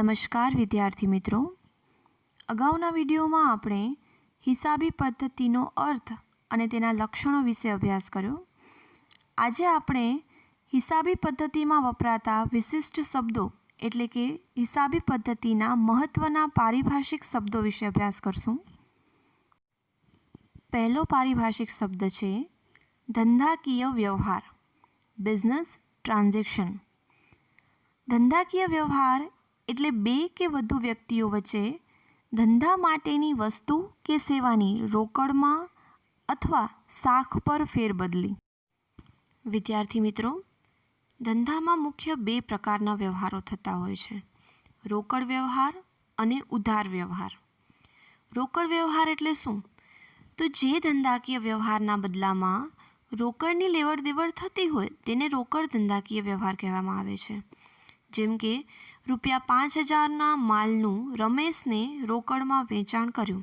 નમસ્કાર વિદ્યાર્થી મિત્રો, અગાઉના વિડીયોમાં આપણે હિસાબી પદ્ધતિનો અર્થ અને તેના લક્ષણો વિશે અભ્યાસ કર્યો. આજે આપણે હિસાબી પદ્ધતિમાં વપરાતા વિશિષ્ટ શબ્દો એટલે કે હિસાબી પદ્ધતિના મહત્ત્વના પારિભાષિક શબ્દો વિશે અભ્યાસ કરશું. પહેલો પારિભાષિક શબ્દ છે ધંધાકીય વ્યવહાર, બિઝનેસ ટ્રાન્ઝેક્શન. ધંધાકીય વ્યવહાર એટલે બે કે વધુ વ્યક્તિઓ વચ્ચે ધંધા માટેની વસ્તુ કે સેવાની રોકડમાં અથવા શાખ પર ફેરબદલી. વિદ્યાર્થી મિત્રો, ધંધામાં મુખ્ય બે પ્રકારના વ્યવહારો થતા હોય છે: રોકડ વ્યવહાર અને ઉધાર વ્યવહાર. રોકડ વ્યવહાર એટલે શું? તો જે ધંધાકીય વ્યવહારના બદલામાં રોકડની લેવડ દેવડ થતી હોય તેને રોકડ ધંધાકીય વ્યવહાર કહેવામાં આવે છે. જેમ કે ₹5,000ના માલનું રમેશને રોકડમાં વેચાણ કર્યું,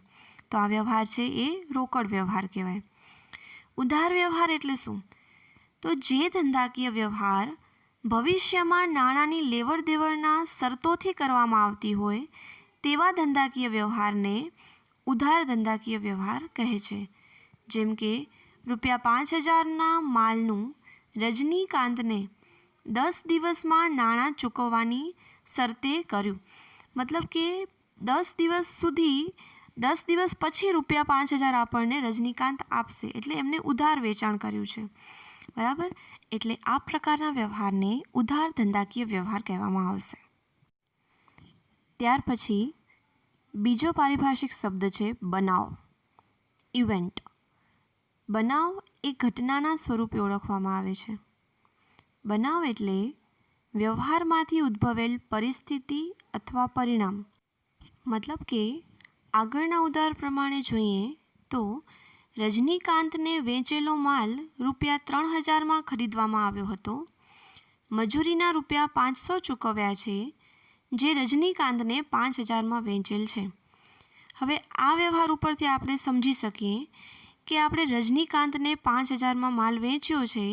તો આ વ્યવહાર છે એ રોકડ વ્યવહાર કહેવાય. ઉધાર વ્યવહાર એટલે શું? તો જે ધંધાકીય વ્યવહાર ભવિષ્યમાં નાણાંની લેવડ દેવડના શરતોથી કરવામાં આવતી હોય તેવા ધંધાકીય વ્યવહારને ઉધાર ધંધાકીય વ્યવહાર કહે છે. જેમ કે ₹5,000ના માલનું રજનીકાંતને 10 દિવસમાં નાણાં ચૂકવવાની શરતે કર્યું. મતલબ કે 10 દિવસ પછી ₹5,000 આપણને રજનીકાંત આપશે, એટલે એમને ઉધાર વેચાણ કર્યું છે. બરાબર? એટલે આ પ્રકારના વ્યવહારને ઉધાર ધંધાકીય વ્યવહાર કહેવામાં આવશે. ત્યાર પછી બીજો પારિભાષિક શબ્દ છે બનાવ, ઇવેન્ટ. બનાવ એ ઘટનાના સ્વરૂપે ઓળખવામાં આવે છે. બનાવ એટલે વ્યવહારમાંથી ઉદ્ભવેલ પરિસ્થિતિ અથવા પરિણામ. મતલબ કે આગળના ઉદાહરણ પ્રમાણે જોઈએ તો રજનીકાંતને વેચેલો માલ ₹3,000માં ખરીદવામાં આવ્યો હતો. મજૂરીના ₹500 ચૂકવ્યા છે, જે રજનીકાંતને 5,000માં વેચેલ છે. હવે આ વ્યવહાર ઉપરથી આપણે સમજી શકીએ કે આપણે રજનીકાંતને 5,000માં માલ વેચ્યો છે,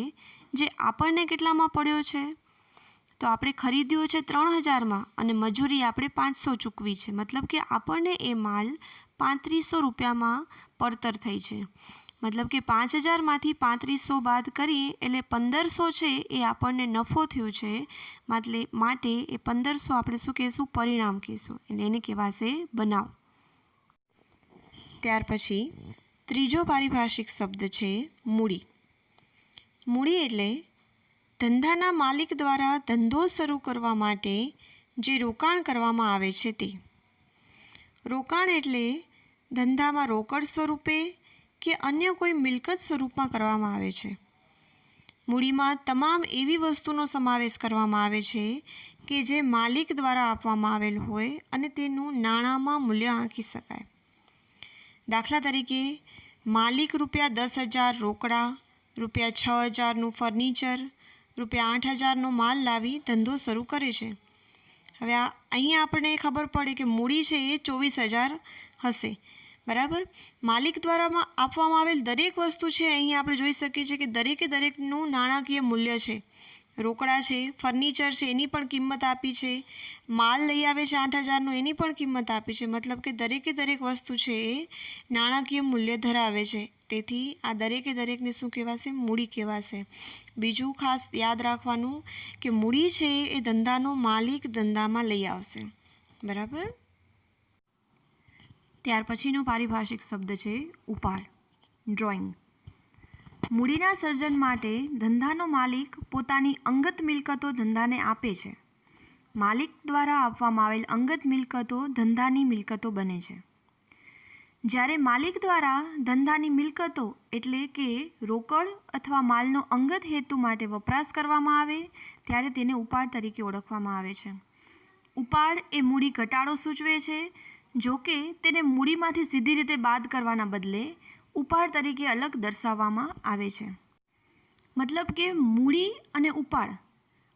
જે આપણને કેટલામાં પડ્યો છે? તો આપણે ખરીદ્યો છે 3,000માં અને મજૂરી આપણે 500 ચૂકવી છે. મતલબ કે આપણને એ માલ ₹3,500માં પડતર થઈ છે. મતલબ કે 5,000માંથી 3,500 બાદ કરીએ એટલે 1,500 છે એ આપણને નફો થયો છે. માટે એ 1,500 આપણે શું કહીશું? પરિણામ કહીશું. એટલે એને કહેવાશે બનાવ. ત્યાર પછી ત્રીજો પારિભાષિક શબ્દ છે મૂડી. મૂડી એટલે ધંધાના માલિક દ્વારા ધંધો શરૂ કરવા માટે જે રોકાણ કરવામાં આવે છે તે. રોકાણ એટલે ધંધામાં રોકડ સ્વરૂપે કે અન્ય કોઈ મિલકત સ્વરૂપમાં કરવામાં આવે છે. મૂડીમાં તમામ એવી વસ્તુનો સમાવેશ કરવામાં આવે છે કે જે માલિક દ્વારા આપવામાં આવેલ હોય અને તેનું નાણાંમાં મૂલ્ય આંકી શકાય. દાખલા તરીકે માલિક ₹10,000 રોકડા, ₹6,000નું ફર્નિચર, ₹8,000નો માલ લાવી ધંધો શરૂ કરે છે. હવે અહીંયા આપણને ખબર પડે કે મૂડી છે એ 24,000 હશે. બરાબર? માલિક દ્વારા આપવામાં આવેલ દરેક વસ્તુ છે અહીંયા આપણે જોઈ શકીએ છીએ કે દરેકનું નાણાકીય મૂલ્ય છે. રોકડા છે, ફર્નિચર છે એની પણ કિંમત આપી છે, માલ લઈ આવે છે 8,000નું એની પણ કિંમત આપી છે. મતલબ કે દરેક વસ્તુ છે એ નાણાકીય મૂલ્ય ધરાવે છે. તેથી આ દરેકને શું કહેવાશે? મૂડી કહેવાશે. બીજું ખાસ યાદ રાખવાનું કે મૂડી છે એ ધંધાનો માલિક ધંધામાં લઈ આવશે. બરાબર? ત્યાર પછીનો પારિભાષિક શબ્દ છે ઉપાડ, ડ્રોઈંગ. મૂડીના સર્જન માટે ધંધાનો માલિક પોતાની અંગત મિલકતો ધંધાને આપે છે. માલિક દ્વારા આપવામાં આવેલ અંગત મિલકતો ધંધાની મિલકતો બને છે. જ્યારે માલિક દ્વારા ધંધાની મિલકતો એટલે કે રોકડ અથવા માલનો અંગત હેતુ માટે વપરાશ કરવામાં આવે ત્યારે તેને ઉપાડ તરીકે ઓળખવામાં આવે છે. ઉપાડ એ મૂડી ઘટાડો સૂચવે છે. જો કે તેને મૂડીમાંથી સીધી રીતે બાદ કરવાના બદલે ઉપાડ તરીકે અલગ દર્શાવવામાં આવે છે. મતલબ કે મૂડી અને ઉપાડ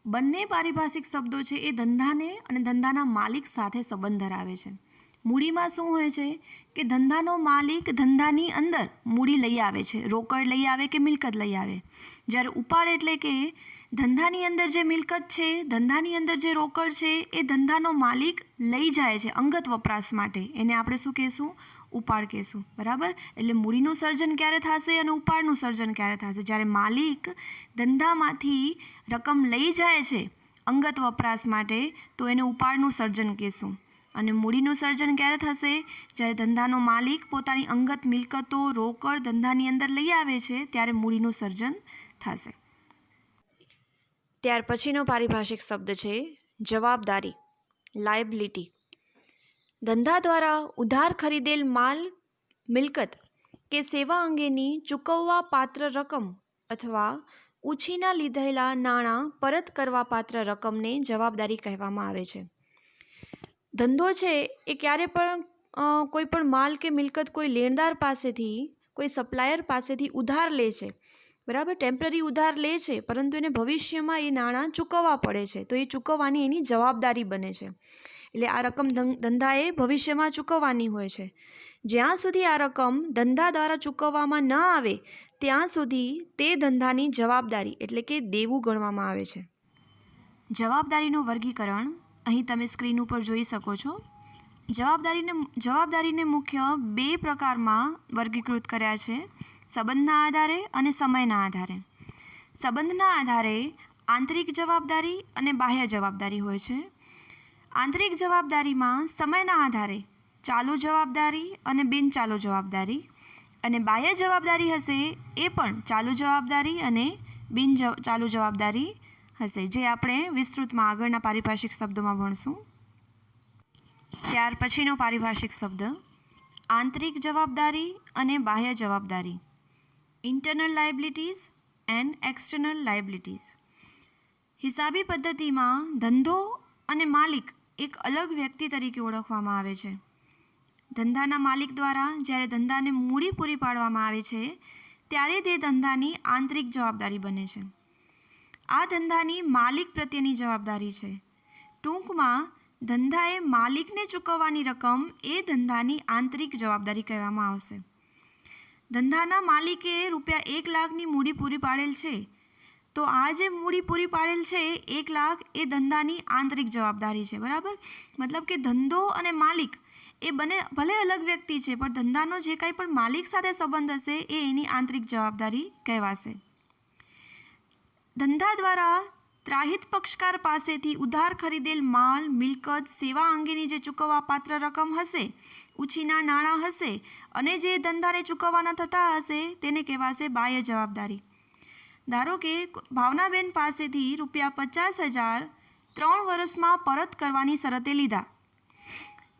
બંને પારિભાષિક શબ્દો છે એ ધંધાને અને ધંધાના માલિક સાથે સંબંધ ધરાવે છે. મૂડીમાં શું હોય છે કે ધંધાનો માલિક ધંધાની અંદર મૂડી લઈ આવે છે, રોકડ લઈ આવે કે મિલકત લઈ આવે. જ્યારે ઉપાડ એટલે કે ધંધાની અંદર જે મિલકત છે, ધંધાની અંદર જે રોકડ છે, એ ધંધાનો માલિક લઈ જાય છે અંગત વપરાશ માટે, એને આપણે શું કહેશું? ઉપાડ કહેશું. બરાબર? એટલે મૂડીનું સર્જન ક્યારે થશે અને ઉપાડનું સર્જન ક્યારે થશે? જ્યારે માલિક ધંધામાંથી રકમ લઈ જાય છે અંગત વપરાશ માટે, તો એને ઉપાડનું સર્જન કહેશું. અને મૂડીનું સર્જન ક્યારે થશે? જ્યારે ધંધાનો માલિક પોતાની અંગત મિલકતો રોકડ ધંધાની અંદર લઈ આવે છે, ત્યારે મૂડીનું સર્જન થશે. ત્યાર પછીનો પારિભાષિક શબ્દ છે જવાબદારી, લાયબિલિટી. ધંધા દ્વારા ઉધાર ખરીદેલ માલ, મિલકત કે સેવા અંગેની ચૂકવવા પાત્ર રકમ અથવા ઉછીના લીધેલા નાણાં પરત કરવા પાત્ર રકમને જવાબદારી કહેવામાં આવે છે. ધંધો છે એ ક્યારે પણ કોઈ પણ માલ કે મિલકત કોઈ લેણદાર પાસેથી, કોઈ સપ્લાયર પાસેથી ઉધાર લે છે. બરાબર? ટેમ્પરરી ઉધાર લે છે, પરંતુ એને ભવિષ્યમાં એ નાણાં ચૂકવવા પડે છે, તો એ ચૂકવવાની એની જવાબદારી બને છે. એટલે આ રકમ ધંધાએ ભવિષ્યમાં ચૂકવવાની હોય છે. જ્યાં સુધી આ રકમ ધંધા દ્વારા ચૂકવવામાં ન આવે ત્યાં સુધી તે ધંધાની જવાબદારી એટલે કે દેવું ગણવામાં આવે છે. જવાબદારીનું વર્ગીકરણ અહીં તમે સ્ક્રીન ઉપર જોઈ શકો છો. જવાબદારીને મુખ્ય બે પ્રકારમાં વર્ગીકૃત કર્યા છે: સંબંધના આધારે અને સમયના આધારે. સંબંધના આધારે આંતરિક જવાબદારી અને બાહ્ય જવાબદારી હોય છે. આંતરિક જવાબદારીમાં સમયના આધારે ચાલુ જવાબદારી અને બિનચાલુ જવાબદારી, અને બાહ્ય જવાબદારી હશે એ પણ ચાલુ જવાબદારી અને બિનચાલુ જવાબદારી હશે, જે આપણે વિસ્તૃતમાં આગળના પારિભાષિક શબ્દોમાં ભણશું. ત્યાર પછીનો પારિભાષિક શબ્દ આંતરિક જવાબદારી અને બાહ્ય જવાબદારી, internal liabilities and external liabilities. હિસાબી પદ્ધતિમાં ધંધો અને માલિક એક અલગ વ્યક્તિ તરીકે ઓળખવામાં આવે છે. ધંધાના માલિક દ્વારા જ્યારે ધંધાને મૂડી પૂરી પાડવામાં આવે છે, ત્યારે તે ધંધાની આંતરિક જવાબદારી બને છે. આ ધંધાની માલિક પ્રત્યેની જવાબદારી છે. ટૂંકમાં ધંધાએ માલિકને ચૂકવવાની રકમ એ ધંધાની આંતરિક જવાબદારી કહેવામાં આવશે. ધંધાના માલિકે ₹1 લાખની મૂડી પૂરી પાડેલ છે, તો આ જે મૂડી પૂરી પાડેલ છે 1 લાખ એ ધંધાની આંતરિક જવાબદારી છે. બરાબર? મતલબ કે ધંધો અને માલિક એ બંને ભલે અલગ વ્યક્તિ છે, પણ ધંધાનો જે કંઈ પણ માલિક સાથે સંબંધ હશે એ એની આંતરિક જવાબદારી કહેવાશે. ધંધા દ્વારા ત્રાહિત પક્ષકાર પાસેથી ઉધાર ખરીદેલ માલ, મિલકત, સેવા અંગેની જે ચૂકવવા પાત્ર રકમ હશે, ઉછીના નાણાં હશે અને જે ધંધાને ચૂકવવાના થતા હશે તેને કહેવાશે બાહ્ય જવાબદારી. ધારો કે ભાવનાબેન પાસેથી ₹50,000 3 વર્ષમાં પરત કરવાની શરતે લીધા.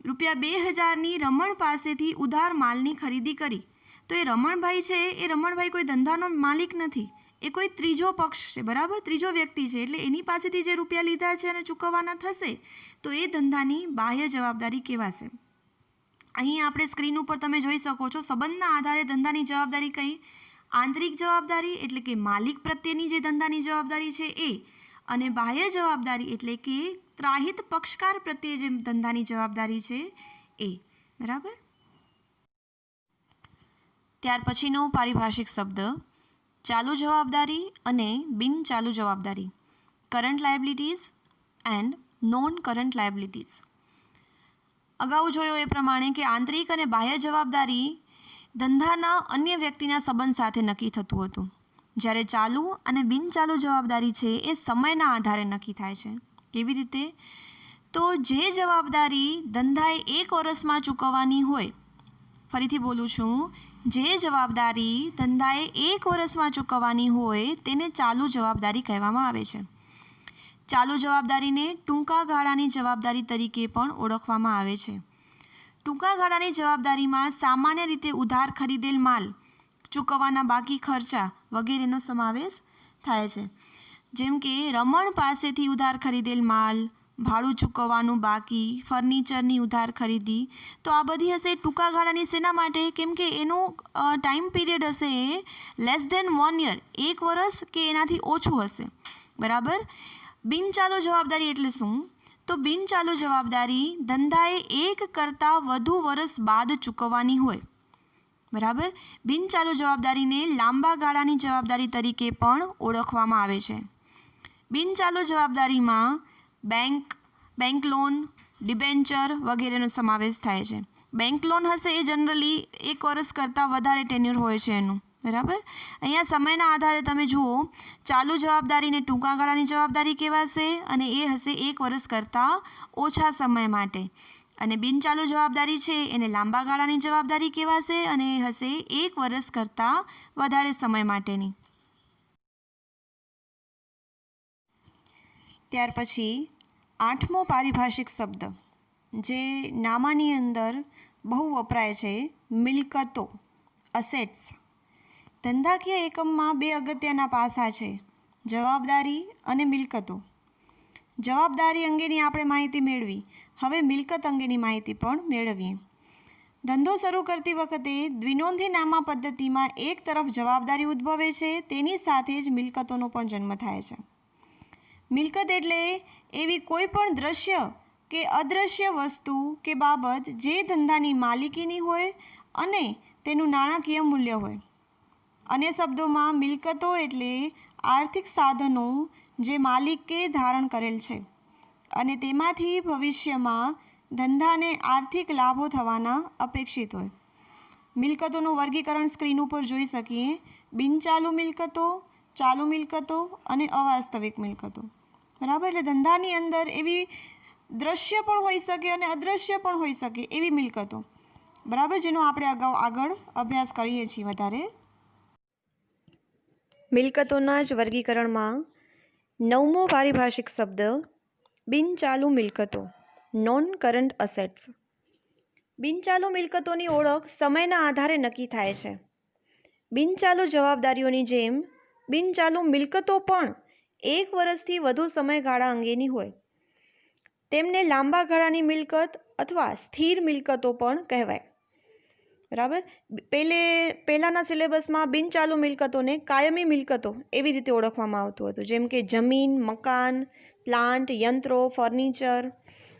₹2,000ની રમણ પાસેથી ઉધાર માલની ખરીદી કરી, તો એ રમણભાઈ છે એ રમણભાઈ કોઈ ધંધાનો માલિક નથી, એ કોઈ ત્રીજો પક્ષ છે. બરાબર? ત્રીજો વ્યક્તિ છે, એટલે એની પાસેથી જે રૂપિયા લીધા છે અને ચૂકવવાના થશે તો એ ધંધાની બાહ્ય જવાબદારી કહેવાશે. અહીં આપણે સ્ક્રીન ઉપર તમે જોઈ શકો છો, સંબંધના આધારે ધંધાની જવાબદારી કઈ? આંતરિક જવાબદારી એટલે કે માલિક પ્રત્યેની જે ધંધાની જવાબદારી છે એ, અને બાહ્ય જવાબદારી એટલે કે ત્રાહિત પક્ષકાર પ્રત્યે જે ધંધાની જવાબદારી છે એ. બરાબર? ત્યાર પછીનો પારિભાષિક શબ્દ ચાલુ જવાબદારી અને બિનચાલુ જવાબદારી, current liabilities and non current liabilities. અગાઉ જોયો એ પ્રમાણે કે આંતરિક અને બાહ્ય જવાબદારી ધંધાના અન્ય વ્યક્તિના સંબંધ સાથે નક્કી થતું હતું, જ્યારે ચાલુ અને બિનચાલુ જવાબદારી છે એ સમયના આધારે નક્કી થાય છે. કેવી રીતે? તો જે જવાબદારી ધંધાએ 1 વર્ષમાં ચૂકવવાની હોય, ફરીથી બોલું છું, જે જવાબદારી ધંધાએ 1 વર્ષમાં ચૂકવવાની હોય તેને ચાલુ જવાબદારી કહેવામાં આવે છે. ચાલુ જવાબદારીને ટૂંકા ગાળાની જવાબદારી તરીકે પણ ઓળખવામાં આવે છે. ટૂંકા ગાળાની જવાબદારીમાં સામાન્ય રીતે ઉધાર ખરીદેલ માલ, ચૂકવવાના બાકી ખર્ચા વગેરેનો સમાવેશ થાય છે. જેમ કે રમણ પાસેથી ઉધાર ખરીદેલ માલ, ભાડું ચૂકવવાનું બાકી, ફર્નિચરની ઉધાર ખરીદી, તો આ બધી હશે ટૂંકા ગાળાની. શેના માટે? કેમ કે એનો ટાઈમ પીરિયડ હશે એ લેસ ધેન 1 યર, 1 વર્ષ કે એનાથી ઓછું હશે. બરાબર? બિનચાલુ જવાબદારી એટલે શું? તો બિનચાલુ જવાબદારી ધંધાએ 1 કરતાં વધુ વર્ષ બાદ ચૂકવવાની હોય. બરાબર? બિનચાલુ જવાબદારીને લાંબા ગાળાની જવાબદારી તરીકે પણ ઓળખવામાં આવે છે. બિનચાલુ જવાબદારીમાં બેંક લોન, ડિબેન્ચર વગેરેનો સમાવેશ થાય છે. બેંક લોન હશે એ જનરલી 1 વર્ષ કરતાં વધારે ટેન્યુર હોય છે એનું, બરાબર. અહીંયા સમયના આધારે તમે જુઓ, ચાલુ જવાબદારીને ટૂંકા ગાળાની જવાબદારી કહેવાશે અને એ હશે 1 વર્ષ કરતાં ઓછા સમય માટે. અને બિનચાલુ જવાબદારી છે એને લાંબા ગાળાની જવાબદારી કહેવાશે અને એ હશે 1 વર્ષ કરતાં વધારે સમય માટેની. ત્યાર પછી 8મો પારિભાષિક શબ્દ જે નામાની અંદર બહુ વપરાય છે, મિલકતો, અસેટ્સ. ધંધાકીય એકમમાં 2 અગત્યના પાસા છે, જવાબદારી અને મિલકતો. જવાબદારી અંગેની આપણે માહિતી મેળવી, હવે મિલકત અંગેની માહિતી પણ મેળવીએ. ધંધો શરૂ કરતી વખતે દ્વિનોંધી નામા પદ્ધતિમાં એક તરફ જવાબદારી ઉદ્ભવે છે, તેની સાથે જ મિલકતોનો પણ જન્મ થાય છે. મિલકત એટલે એવી કોઈ પણ દ્રશ્ય કે અદ્રશ્ય વસ્તુ કે બાબત જે ધંધાની માલિકીની હોય અને તેનું નાણાકીય મૂલ્ય હોય. અન્ય શબ્દોમાં મિલકતો એટલે આર્થિક સાધનો જે માલિકે ધારણ કરેલ છે અને તેમાંથી ભવિષ્યમાં ધંધાને આર્થિક લાભો થવાના અપેક્ષિત હોય. મિલકતોનું વર્ગીકરણ સ્ક્રીન ઉપર જોઈ શકીએ. બિનચાલુ મિલકતો, ચાલુ મિલકતો અને અવાસ્તવિક મિલકતો, બરાબર. એટલે ધંધાની અંદર એવી દ્રશ્ય પણ હોઈ શકે અને અદ્રશ્ય પણ હોઈ શકે એવી મિલકતો, બરાબર, જેનો આપણે અગાઉ આગળ અભ્યાસ કરીએ છીએ વધારે. મિલકતોના જ વર્ગીકરણમાં 9મો પારિભાષિક શબ્દ બિનચાલુ મિલકતો, નોન કરન્ટ અસેટ્સ. બિનચાલુ મિલકતોની ઓળખ સમયના આધારે નક્કી થાય છે. બિનચાલુ જવાબદારીઓની જેમ બિનચાલુ મિલકતો પણ 1 વર્ષથી વધુ સમયગાળા અંગેની હોય. તેમને લાંબા ગાળાની મિલકત અથવા સ્થિર મિલકતો પણ કહેવાય, બરાબર. પહેલાંના સિલેબસમાં બિનચાલુ મિલકતોને કાયમી મિલકતો એવી રીતે ઓળખવામાં આવતું હતું, જેમ કે જમીન, મકાન, પ્લાન્ટ, યંત્રો, ફર્નિચર,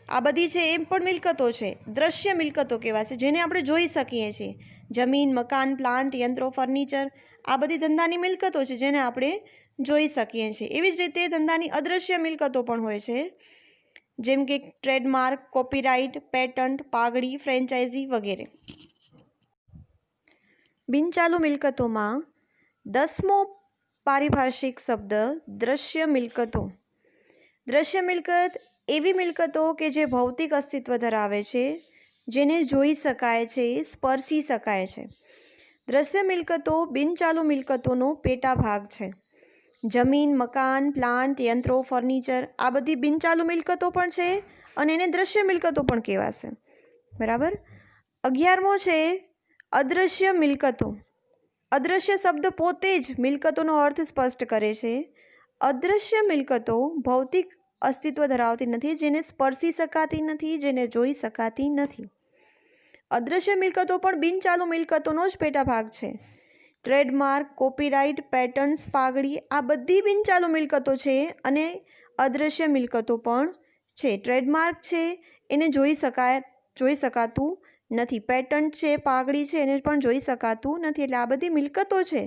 આ બધી છે એ પણ મિલકતો છે, દ્રશ્ય મિલકતો કહેવાશે, જેને આપણે જોઈ શકીએ છીએ. જમીન, મકાન, પ્લાન્ટ, યંત્રો, ફર્નિચર આ બધી ધંધાની મિલકતો છે જેને આપણે જોઈ શકીએ છીએ. એવી જ રીતે ધંધાની અદ્રશ્ય મિલકતો પણ હોય છે, જેમ કે ટ્રેડમાર્ક, કોપીરાઇટ, પેટન્ટ, પાઘડી, ફ્રેન્ચાઇઝી વગેરે. બિનચાલુ મિલકતોમાં 10મો પારિભાષિક શબ્દ દ્રશ્ય મિલકતો. દ્રશ્ય મિલકત એવી મિલકતો કે જે ભૌતિક અસ્તિત્વ ધરાવે છે, જેને જોઈ શકાય છે, સ્પર્શી શકાય છે. દ્રશ્ય મિલકતો બિનચાલુ મિલકતોનો પેટા ભાગ છે. જમીન, મકાન, પ્લાન્ટ, યંત્રો, ફર્નિચર આ બધી બિનચાલુ મિલકતો પણ છે અને એને દ્રશ્ય મિલકતો પણ કહેવાશે, બરાબર. 11મો છે અદ્રશ્ય મિલકતો. અદ્રશ્ય શબ્દ પોતે જ મિલકતોનો અર્થ સ્પષ્ટ કરે છે. અદ્રશ્ય મિલકતો ભૌતિક અસ્તિત્વ ધરાવતી નથી, જેને સ્પર્શી શકાતી નથી, જેને જોઈ શકાતી નથી. અદ્રશ્ય મિલકતો પણ બિનચાલુ મિલકતોનો જ પેટા ભાગ છે. ટ્રેડમાર્ક, કોપીરાઇટ, પેટન્ટ્સ, પાઘડી આ બધી બિનચાલુ મિલકતો છે અને અદ્રશ્ય મિલકતો પણ છે. ટ્રેડમાર્ક છે એને જોઈ શકાતું નથી. પેટન્ટ છે, પાઘડી છે એને પણ જોઈ શકાતું નથી. એટલે આ બધી મિલકતો છે.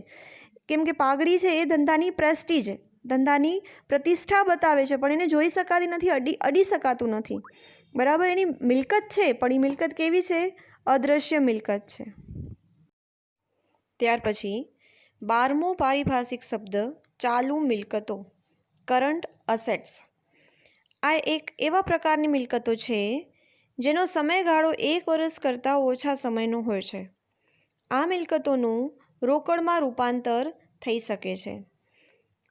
કેમ કે પાઘડી છે એ ધંધાની પ્રેસ્ટીજ, ધંધાની પ્રતિષ્ઠા બતાવે છે, પણ એને જોઈ શકાતી નથી, અડી શકાતું નથી, બરાબર. એની મિલકત છે પણ એ મિલકત કેવી છે? અદ્રશ્ય મિલકત છે. ત્યાર પછી 12મો પારિભાષિક શબ્દ ચાલુ મિલકતો, કરન્ટ અસેટ્સ. આ એક એવા પ્રકારની મિલકતો છે જેનો સમયગાળો 1 વર્ષ કરતાં ઓછા સમયનો હોય છે. આ મિલકતોનું રોકડમાં રૂપાંતર થઈ શકે છે.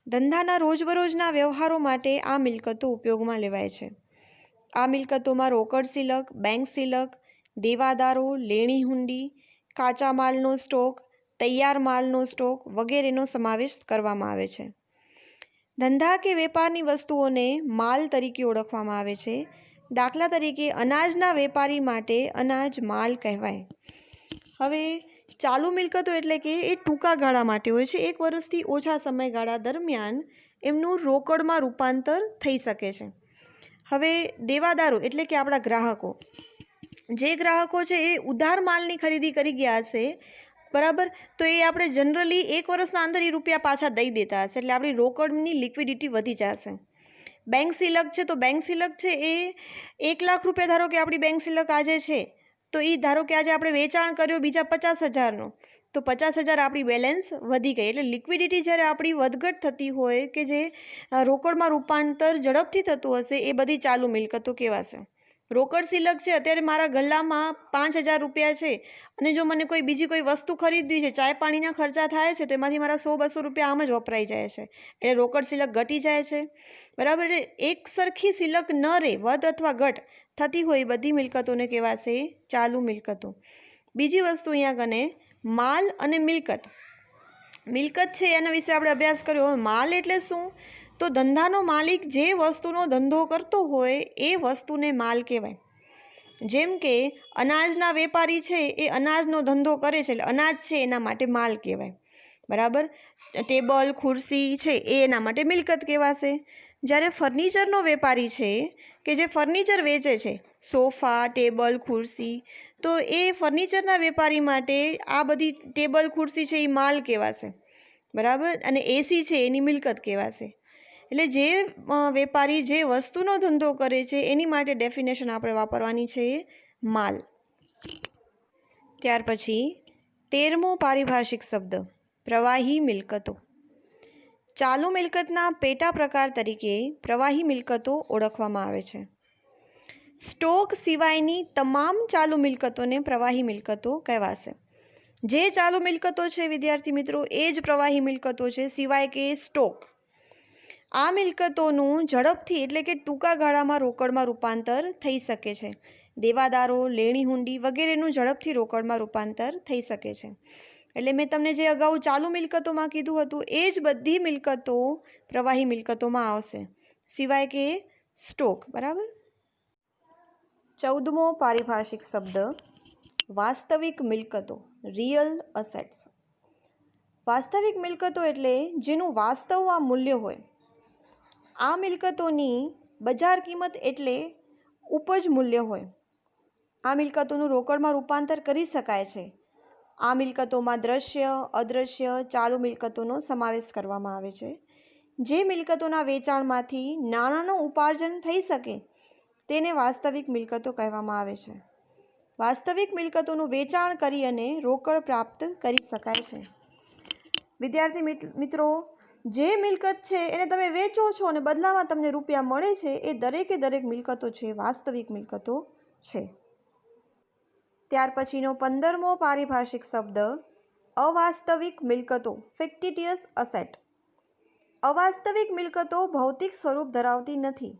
ધંધાના રોજબરોજના વ્યવહારો માટે આ મિલકતો ઉપયોગમાં લેવાય છે. આ મિલકતોમાં રોકડ સિલક, બેંક સિલક, દેવાદારો, લેણી હુંડી, કાચા માલનો સ્ટોક, તૈયાર માલનો સ્ટોક વગેરેનો સમાવેશ કરવામાં આવે છે. ધંધા કે વેપારની વસ્તુઓને માલ તરીકે ઓળખવામાં આવે છે. દાખલા તરીકે અનાજના વેપારી માટે અનાજ માલ કહેવાય. હવે ચાલુ મિલકતો એટલે કે એ ટૂંકા ગાળા માટે હોય છે. 1 વર્ષથી ઓછા સમયગાળા દરમિયાન એમનું રોકડમાં રૂપાંતર થઈ શકે છે. હવે દેવાદારો એટલે કે આપણા ગ્રાહકો, જે ગ્રાહકો છે એ ઉધાર માલની ખરીદી કરી ગયા હશે બરાબર. તો એ આપણે જનરલી 1 વર્ષના અંદર એ રૂપિયા પાછા દઈ દેતા હશે, એટલે આપણી રોકડની લિક્વિડિટી વધી જશે. બેંક સિલક છે, તો બેંક સિલક છે એ 1 લાખ રૂપિયા, ધારો કે આપણી બેંક સિલક આજે છે, તો એ ધારો કે આજે આપણે વેચાણ કર્યો બીજા 50,000નો, તો 50,000 આપણી બેલેન્સ વધી ગઈ. એટલે લિક્વિડિટી જ્યારે આપણી વધઘટ થતી હોય કે જે રોકડમાં રૂપાંતર ઝડપથી થતું હશે, એ બધી ચાલુ મિલકતો કહેવાશે. રોકડ સિલક છે, અત્યારે મારા ગલ્લામાં 5,000 રૂપિયા છે, અને જો મને કોઈ બીજી કોઈ વસ્તુ ખરીદવી છે, ચાય પાણીના ખર્ચા થાય છે, તો એમાંથી મારા 100-200 રૂપિયા આમ જ વપરાઈ જાય છે, એટલે રોકડ સિલક ઘટી જાય છે. બરાબર. એટલે એક સરખી સિલક ન રહે, વધ અથવા ઘટ થતી હોય બધી મિલકતોને કહેવાશે ચાલુ મિલકતો. બીજી વસ્તુ અહીંયા કને માલ અને મિલકત. મિલકત છે એના વિશે આપણે અભ્યાસ કર્યો. માલ એટલે શું? તો ધંધાનો માલિક જે વસ્તુનો ધંધો કરતો હોય એ વસ્તુને માલ કહેવાય. જેમ કે અનાજના વેપારી છે એ અનાજનો ધંધો કરે છે, એટલે અનાજ છે એના માટે માલ કહેવાય. બરાબર. ટેબલ ખુરશી છે એ એના માટે મિલકત કહેવાશે. જ્યારે ફર્નિચરનો વેપારી છે કે જે ફર્નિચર વેચે છે, સોફા, ટેબલ, ખુરશી, તો એ ફર્નિચરના વેપારી માટે આ બધી ટેબલ ખુરશી છે એ માલ કહેવાશે. બરાબર. અને એસી છે એની મિલકત કહેવાશે. એટલે જે વેપારી જે વસ્તુનો ધંધો કરે છે એની માટે ડેફિનેશન આપણે વાપરવાની છે માલ. ત્યાર પછી 13મો પારિભાષિક શબ્દ પ્રવાહી મિલકતો. ચાલુ મિલકતના પેટા પ્રકાર તરીકે પ્રવાહી મિલકતો ઓળખવામાં આવે છે. સ્ટોક સિવાયની તમામ ચાલુ મિલકતોને પ્રવાહી મિલકતો કહેવાશે. જે ચાલુ મિલકતો છે વિદ્યાર્થી મિત્રો એ જ પ્રવાહી મિલકતો છે, સિવાય કે સ્ટોક. આ મિલકતોનું ઝડપથી એટલે કે ટૂંકા ગાળામાં રોકડમાં રૂપાંતર થઈ શકે છે. દેવાદારો, લેણી હુંડી વગેરેનું ઝડપથી રોકડમાં રૂપાંતર થઈ શકે છે. એટલે મેં તમને જે અગાઉ ચાલુ મિલકતોમાં કીધું હતું એ જ બધી મિલકતો પ્રવાહી મિલકતોમાં આવશે, સિવાય કે સ્ટોક. બરાબર. 14મો પારિભાષિક શબ્દ વાસ્તવિક મિલકતો, રિયલ અસેટ્સ. વાસ્તવિક મિલકતો એટલે જેનું વાસ્તવમાં મૂલ્ય હોય. આ મિલકતોની બજાર કિંમત એટલે ઉપજ મૂલ્ય હોય. આ મિલકતોનું રોકડમાં રૂપાંતર કરી શકાય છે. આ મિલકતોમાં દ્રશ્ય, અદ્રશ્ય ચાલુ મિલકતોનો સમાવેશ કરવામાં આવે છે. જે મિલકતોના વેચાણમાંથી નાણાંનો ઉપાર્જન થઈ શકે તેને વાસ્તવિક મિલકતો કહેવામાં આવે છે. વાસ્તવિક મિલકતોનું વેચાણ કરી અને રોકડ પ્રાપ્ત કરી શકાય છે. વિદ્યાર્થી મિત્રો, જે મિલકત છે એને તમે વેચો છો અને બદલામાં તમને રૂપિયા મળે છે, એ દરેકે દરેક મિલકતો છે વાસ્તવિક મિલકતો છે. ત્યાર પછીનો 15મો પારિભાષિક શબ્દ અવાસ્તવિક મિલકતો, ફિક્ટિટિયસ અસેટ. અવાસ્તવિક મિલકતો ભૌતિક સ્વરૂપ ધરાવતી નથી.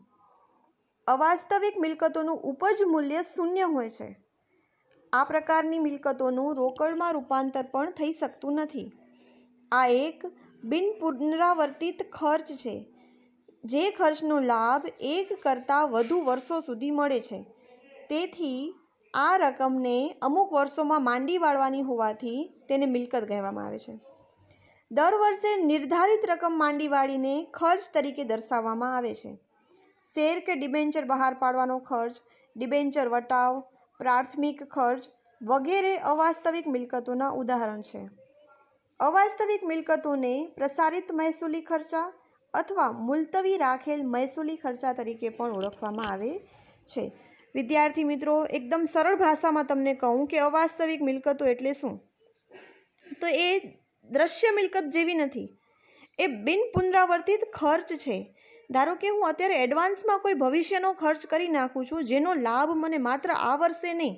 અવાસ્તવિક મિલકતોનું ઉપજ મૂલ્ય શૂન્ય હોય છે. આ પ્રકારની મિલકતોનું રોકડમાં રૂપાંતર પણ થઈ શકતું નથી. આ એક બિનપુનરાવર્તિત ખર્ચ છે, જે ખર્ચનો લાભ એક કરતાં વધુ વર્ષો સુધી મળે છે. તેથી આ રકમને અમુક વર્ષોમાં માંડી વાળવાની હોવાથી તેને મિલકત કહેવામાં આવે છે. દર વર્ષે નિર્ધારિત રકમ માંડી વાળીને ખર્ચ તરીકે દર્શાવવામાં આવે છે. શેર કે ડિબેન્ચર બહાર પાડવાનો ખર્ચ, ડિબેન્ચર વટાવ, પ્રાથમિક ખર્ચ વગેરે અવાસ્તવિક મિલકતોના ઉદાહરણ છે. અવાસ્તવિક મિલકતોને પ્રસારિત મહેસૂલી ખર્ચા અથવા મુલતવી રાખેલ મહેસૂલી ખર્ચા તરીકે પણ ઓળખવામાં આવે છે. વિદ્યાર્થી મિત્રો, એકદમ સરળ ભાષામાં તમને કહું કે અવાસ્તવિક મિલકતો એટલે શું, તો એ દ્રશ્ય મિલકત જેવી નથી. એ બિન પુનરાવર્તિત ખર્ચ છે. ધારો કે હું અત્યારે એડવાન્સમાં કોઈ ભવિષ્યનો ખર્ચ કરી નાખું છું, જેનો લાભ મને માત્ર આ વર્ષે નહીં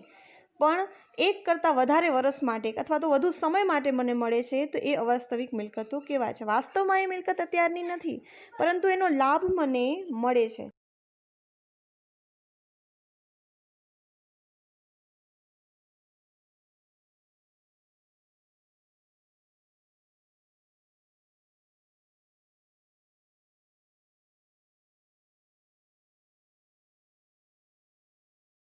પણ એક કરતાં વધારે વર્ષ માટે અથવા તો વધુ સમય માટે મને મળે છે, તો એ અવાસ્તવિક મિલકતો કહેવાય છે. વાસ્તવમાં એ મિલકત અત્યારની નથી, પરંતુ એનો લાભ મને મળે છે.